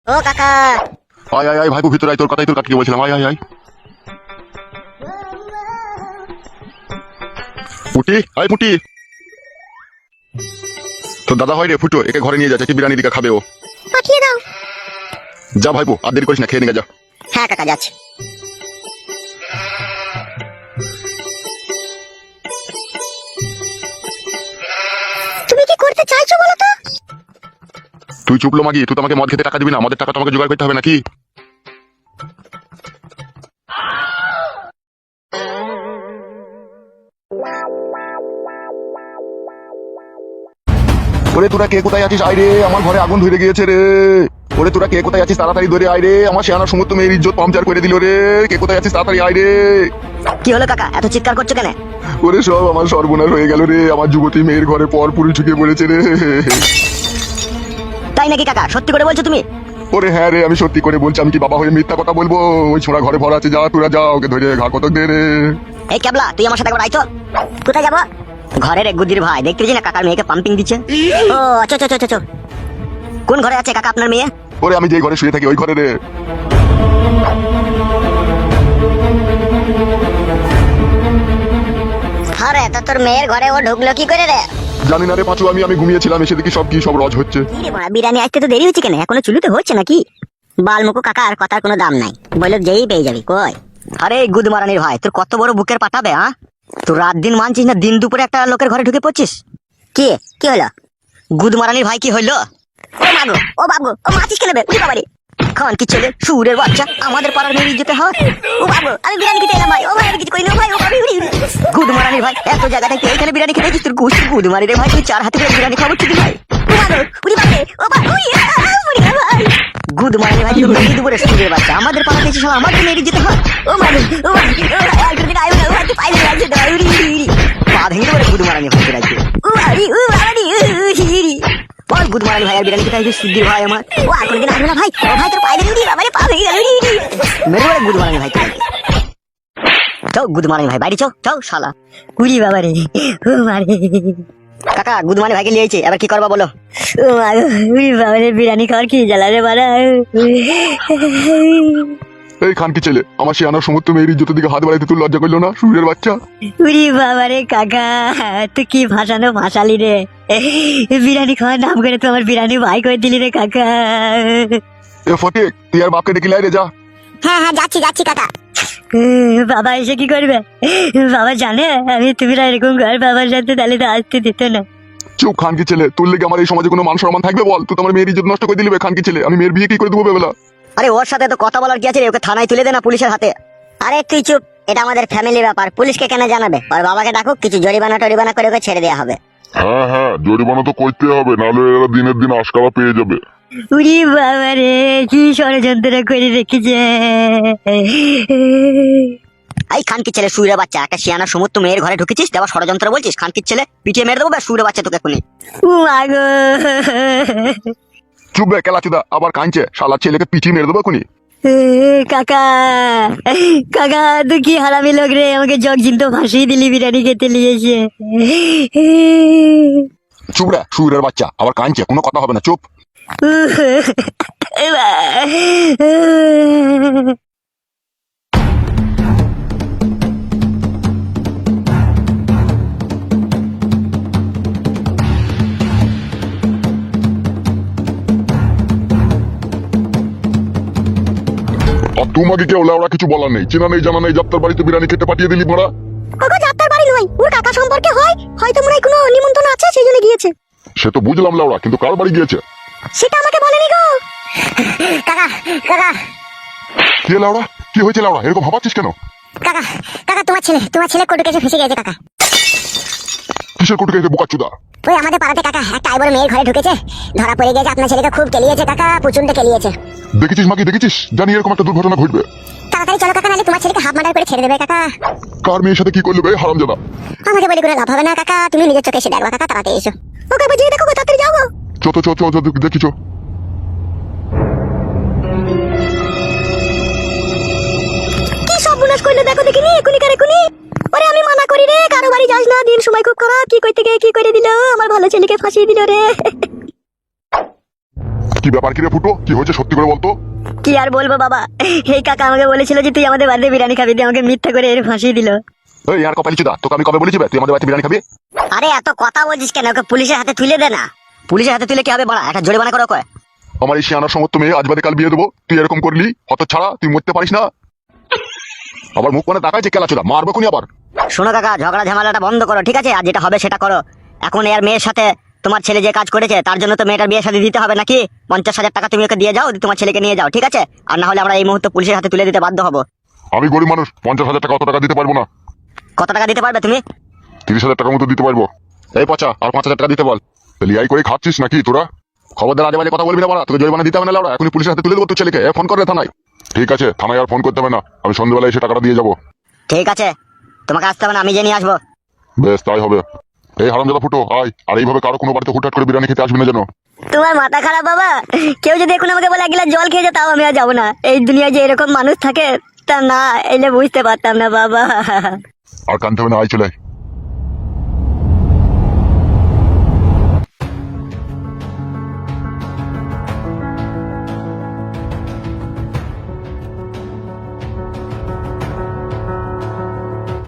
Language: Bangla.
ও কাকা। আয় আয় আয় ভাইপো ভিতরে আয়, তোর কথাই তোর কাকিকে বলছিলাম। আয় আয় আয় পুটি, আয় পুটি। তোর দাদা হয় রে ফুটো, একে ঘরে নিয়ে যাচ্ছে, বিরিয়ানি দিকে খাবে ও। পাঠিয়ে দাও। যা ভাইপো, আর দেরি করিস না, খেয়ে নিয়ে যা। হ্যাঁ কাকা যাচ্ছে। তুমি কি করতে চাইছো বলো তো? তুই চুপলো মাগি, তুই তো আমাকে মদ খেতে টাকা দিবি না, আমাদের টাকা তোমাকে জোগাড় করতে হবে নাকি? ওরে তোরা কে কোথায় আছিস? আয় রে, আমার ঘরে আগুন ধরে গিয়েছে রে। ওরে তোরা কে কোথায় আছিস? তাড়াতাড়ি ধরে আয় রে, আমার শেয়ানা সমুদ্র মেয়ের ইজ্জত পাংচার করে দিল রে। কে কোথায় আছিস? তাড়াতাড়ি আয় রে। কি হলো কাকা, এত চিৎকার করছো কেন? ওরে সব আমার সর্বনাশ হয়ে গেল রে, আমার যুবতী মেয়ের ঘরে পর পুরুষ ঢুকে পড়েছে রে। তাই নাকি কাকা, সত্যি করে বলছো তুমি? ওরে হ্যাঁ রে, আমি সত্যি করে বলছি, আমি কি বাবা হয়ে মিথ্যা কথা বলবো? ওই ছোড়া ঘরে ভরা আছে, যা তোরা যা, ওকে ধরে ঘা কতক দে রে। এই ক্যাবলা, তুই আমার সাথে একবার আইতো। কোথায় যাবো? ঘরের এক গুদির ভাই, দেখতে পেয়েছি না কাকার মেয়েকে পাম্পিং দিচ্ছে। ও আচ্ছা আচ্ছা আচ্ছা। কোন ঘরে আছে কাকা আপনার মেয়ে? ওরে আমি যে ঘরে শুয়ে থাকি ওই ঘরে রে। আরে তা তোর মেয়ের ঘরে ও ঢুকলো কি করে রে? জানি না রে পাঁচু, আমি ঘুমিয়েছিলাম, এসে দেখি সব কি সব রজ হচ্ছে। কি রে বড়া, বিরিয়ানি আসতে তো দেরি হচ্ছে কেন? এখনো চুলুতে হচ্ছে নাকি? বালমুকু কাকা আর কথার কোনো দাম নাই, বললো যেই পেয়ে যাবি কই। আরে গুদ মারানির ভাই, তোর কত বড় বুকের পাঠাবে? হ্যাঁ, তুই রাত দিন মানছিস না, দিন দুপুরে একটা লোকের ঘরে ঢুকে পড়ছিস। কি কি হলো? গুদ মারানির ভাই কি হইলো? ও মাগো, ও বাবু, ও মাছিস কেন বে? উড়ি বাবারে খান কি ছেলে, সুরের বাচ্চা, আমাদের পাড়ার মেয়ে ইজ্জতে হয়। ও বাবু, আমি বিরিয়ানি খেতে এলাম ভাই। ও ভাই আমি কিছু করিনি ভাই। ও ভাই উড়ি উড়ি। গুদ মারানির ভাই, এত জায়গা থেকে এখানে বিরিয়ানি খেতে এসেছিস? তোর গুষ্টি গুদ মারি রে ভাই, তুই 4 হাতে করে বিরিয়ানি খাবো ঠিক ভাই। ও মাগো, উড়ি বাবারে, ও বাবু উড়ি উড়ি ভাই। গুদ মারানি ভাই, তুই দুপুরে সুরের বাচ্চা, আমাদের পাড়াতে এসে সব আমাদের মেয়ে ইজ্জতে হয়। ও মাগো, ও ভাই, ও ভাই আর করে আইও না, ও ভাই তুই পাইলে লাগছে তো উড়ি উড়ি উড়ি। পা ভেঙে পড়ে গুদ মারানি ভাই রাখছে। ও ভাই ও বাবারে উড়ি। বল গুদ মারানি ভাই আর বিরিয়ানি খেতে আসবে সিদ্ধির ভাই আমার। ও আর কোনদিন আসবে না ভাই। ও ভাই তোর পায়ে ধরে উড়ি বাবারে, পা ভেঙে গেল উড়ি। মেরে বলে গুদ মারানি ভাই তুই। চৌ গুদ মারানি ভাই বাইরে চৌ শালা। উড়ি বাবারে, ও মারে। কাকা গুদ মারানি ভাইকে লিয়েছে, এবার কি করবা বলো? ও মারে, উড়ি বাবারে, বিরিয়ানি খাওয়ার কি জ্বালা রে বাড়া। এই খানকি ছেলে, আমার শেয়ানা সমুদ্র মেয়ের ইজ্জতের দিকে হাত বাড়াইতে তুই লজ্জা করলো না, সুরের বাচ্চা? উড়ি বাবারে কাকা, তুই কি ভাসানো ভাসালি রে। বিরিয়ানি খাওয়ার নাম করে তো আমার বিরিয়ানি ভাই করে দিলি রে কাকা। এ ফটিক, তুই আর বাপকে ডেকে লাই রে, যা। হ্যাঁ হ্যাঁ যাচ্ছি যাচ্ছি কাকা। বাবা এসে কি করবে? বাবা জানে আমি তুমি এরকম ঘর, বাবার সাথে তাহলে তো আসতে দিত না। চুপ খানকি ছেলে, তোর লেগে আমার এই সমাজে কোনো মান সম্মান থাকবে বল? তুই তো আমার মেয়ের ইজ্জত নষ্ট করে দিলি বে খানকি ছেলে, আমি মেয়ের বিয়ে কি করে দেবো বেলা? আরে ওর সাথে তো কথা বলার কি আছে রে, ওকে থানায় তুলে দে না পুলিশের হাতে। আরে তুই চুপ, এটা আমাদের ফ্যামিলি ব্যাপার, পুলিশকে কেন জানাবে? ওর বাবাকে ডাকুক, কিছু জরিমানা টরিমানা করে ওকে ছেড়ে দেওয়া হবে। হ্যাঁ হ্যাঁ, জরিমানা তো করতে হবে, নাহলে এরা দিনের দিন আশকারা পেয়ে যাবে। উড়ি বাবা রে, কি ষড়যন্ত্র করে রেখেছে। এই খানকি ছেলে শুইরে বাচ্চা, একটা শিয়ানা সমুদ্র মেয়ের ঘরে ঢুকেছিস, দেওয়া ষড়যন্ত্র বলছিস? খানকির ছেলে, পিটিয়ে মেরে দেবো বে শুইরে বাচ্চা তোকে এখনই। মাগো চুপ বে কেলাচুদা, আবার কাঁদছে, শালা ছেলেকে পিটিয়ে মেরে দেবো এখনই। কাকা, কাকা তুই কি হারামি লোক রে, আমাকে জগ জিনতো ভাসিয়ে দিলি বিরিয়ানি খেতে নিয়েছে। চুপ রে সুরের বাচ্চা, আবার কাঁদছে, কোনো কথা হবে না, চুপ। আর তোমাকে কেউ ওরা কিছু বলার নেই, চেনা নেই জানা নেই, যাত্রার বাড়িতে বিরিয়ানি খেতে পাঠিয়ে দিলি মোরা। ওগো যাত্রার বাড়ি নয়, ওর কাকা সম্পর্কে হয়, হয়তো মনে হয় কোনো নিমন্ত্রণ আছে সেই জন্য গিয়েছে। সে তো বুঝলাম লাউড়া, কিন্তু কার বাড়ি গিয়েছে? সেটা আমাকে বলেনি গো। কাকা কাকা কে লাউড়া? কি হয়েছে লাউড়া, এরকম ভাবাচ্ছিস কেন? কাকা কাকা, তোমার ছেলে কোর্টে কেসে ফেসে গেছে কাকা। কিসের কোটে গেছে বোকাচুদা? ওই আমাদের পাড়াতে কাকা একটা আইবড় মেয়ের ঘরে ঢুকেছে, ধরা পড়ে গেছে। আপনার ছেলেকে খুব কেলিয়েছে কাকা, প্রচন্ড কেলিয়েছে। দেখেছিস মাকে, দেখেছিস? জানি এরকম একটা দুর্ঘটনা ঘটবে। তাড়াতাড়ি চলো কাকা, নাহলে তোমার ছেলেকে হাফ মার্ডার করে ছেড়ে দেবে কাকা। কার মেয়ের সাথে কি করলো বে হারামজাদা? আমাকে বলে করে লাভ হবে না কাকা, তুমি নিজের চোখে এসে দেখবা কাকা, তাড়াতাড়ি এসো। ওকে বুঝিয়ে দেখো, তাড়াতাড়ি যাবো। চ চ চ চ দেখিছ। কি সব বুলাস করলে দেখো দেখিনি, একুনি কার একুনি। ওরে আমি মানা করি রে, কারো বাড়ি যাস না, দিন সময় খুব খারাপ। কি করতে গিয়ে কি করে দিল, আমার ভালো ছেলেকে ফাঁসিয়ে দিল রে। কি ব্যাপার কি রে ফুটো, কি হয়েছে সত্যি করে বলতো? কি আর বলবো বাবা, এই কাকা আমাকে বলেছিল যে তুই আমাদের বাড়িতে বিরিয়ানি খাবি, দিয়ে আমাকে মিথ্যা করে এর ফাঁসিয়ে দিল। এই আর কপালি চুদা, তোকে আমি কবে বলেছি বে, তুই আমাদের বাড়িতে বিরিয়ানি খাবি? আরে এত কথা বলছিস কেন? ওকে পুলিশের হাতে তুলে দে না। পুলিশের হাতে তুলে কি হবে বাড়া? একটা জরিমানা করো কয়। আমার এই শিয়ানার সমস্ত মেয়ে আজ বাদে কাল বিয়ে দেবো, তুই এরকম করলি? হত ছাড়া, তুই মরতে পারিস না। আবার মুখ মানে তাকাইছে কেলা চুদা, মারবো কোনি আবার। শোনো কাকা, ঝগড়া ঝামেলাটা বন্ধ করো, ঠিক আছে? আর যেটা হবে সেটা করো। এখন এর মেয়ের সাথে তোমার ছেলে যে কাজ করেছে তার জন্য তো মেয়েটার বিয়ে শাদী দিতে হবে নাকি? 50,000 টাকা তুমি ওকে দিয়ে যাও, দিয়ে তোমার ছেলেকে নিয়ে যাও, ঠিক আছে? আর না হলে আমরা এই মুহূর্তে পুলিশের হাতে তুলে দিতে বাধ্য হবো। আমি গরিব মানুষ, 50,000 টাকা অত টাকা দিতে পারবো না। কত টাকা দিতে পারবে তুমি? 30,000 টাকার মতো দিতে পারবো। এই পচা, আর 5,000 টাকা দিতে বল। লিয়াই করে খাচ্ছিস নাকি তোরা? খবরদার আজে বাজে কথা বলবি না বাড়া, তোকে জরিমানা দিতে হবে না লাউড়া, এখনই পুলিশের হাতে তুলে দেবো তোর ছেলেকে। ফোন করে থানায়। ঠিক আছে, থানায় আর ফোন করতে হবে না, আমি সন্ধ্যাবেলা এসে টাকাটা দিয়ে যাবো। ঠিক আছে, তোমাকে আসতে হবে না, আমি যে নিয়ে আসবো। বেশ, তাই হবে। এই হারামজাদা ফুটো, আয়। আর এইভাবে কারো কোনো বাড়িতে হুটহাট করে বিরিয়ানি খেতে আসবি না যেন। তোমার মাথা খারাপ বাবা? কেউ যদি এখন আমাকে বলে এক গ্লাস জল খেয়ে যায়, তাও আমি আর যাবো না। এই দুনিয়ায় যে এরকম মানুষ থাকে তা না এলে বুঝতে পারতাম না বাবা। আর কানতে হবে না, আয় চলে আয়।